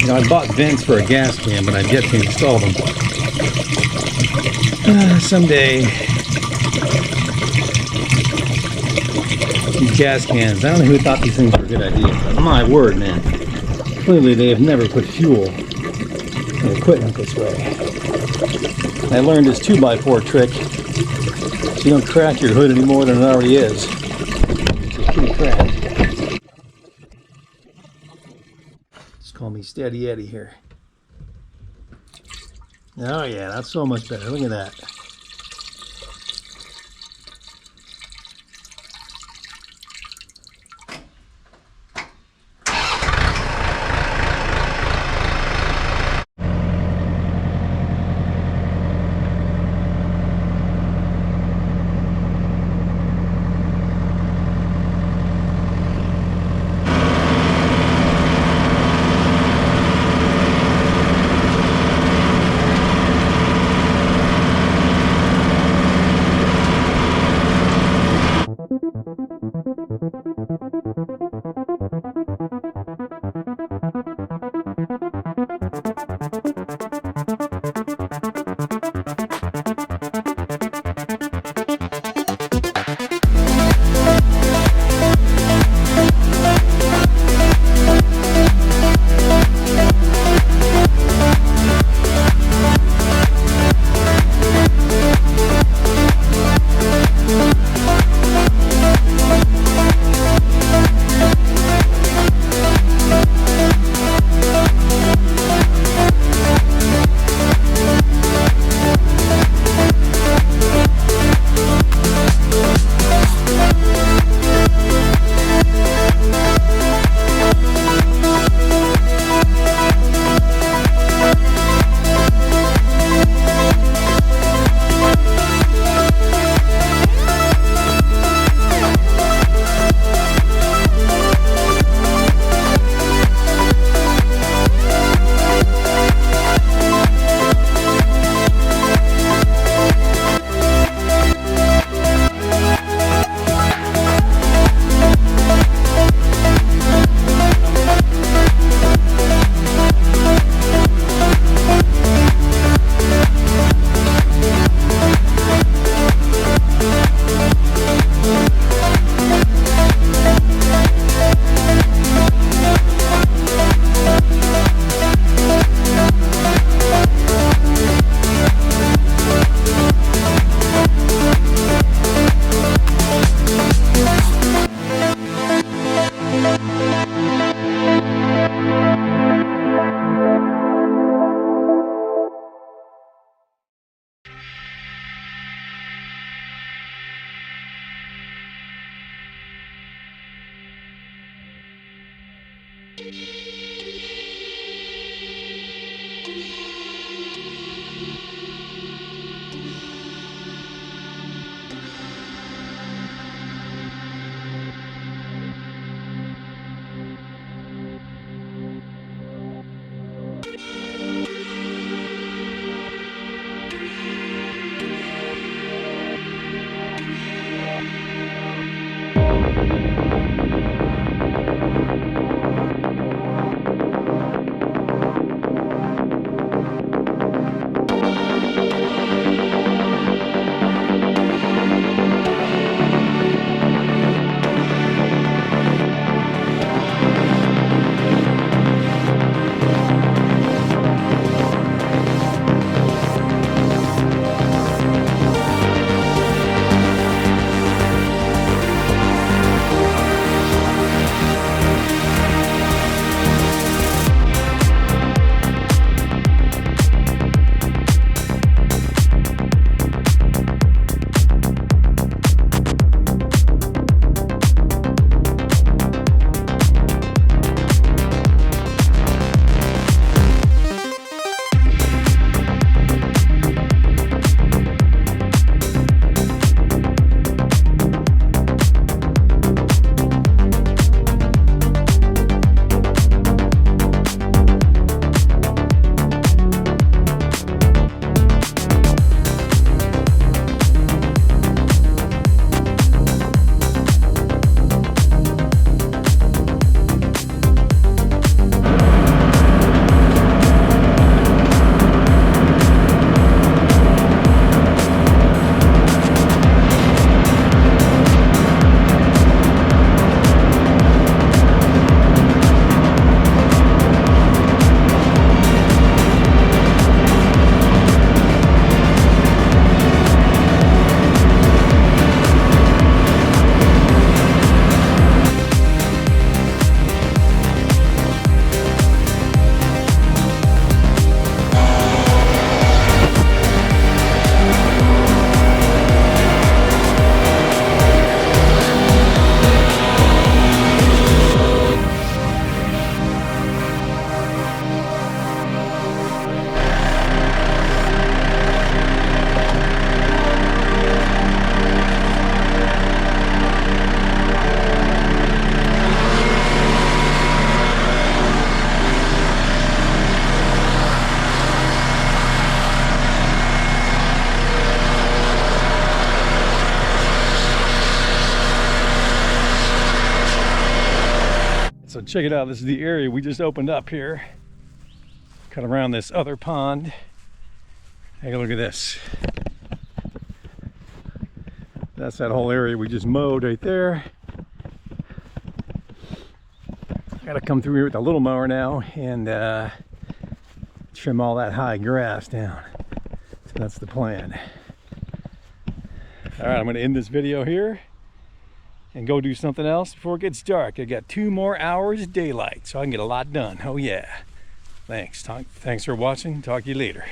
You know, I bought vents for a gas can, but I've yet to install them. Someday. These gas cans, I don't know who thought these things were a good idea, but my word, man. Clearly they have never put fuel in equipment this way. I learned this 2x4 trick, so you don't crack your hood any more than it already is. It's pretty cracked. Just call me Steady Eddie here. Oh yeah, that's so much better. Look at that. so check it out. This is the area we just opened up here. Cut around this other pond. Take a look at this. That's that whole area we just mowed right there. I gotta come through here with a little mower now and trim all that high grass down. So that's the plan. All right, I'm gonna end this video here and go do something else before it gets dark. I got 2 more hours daylight, so I can get a lot done. Oh yeah. Thanks for watching. Talk to you later.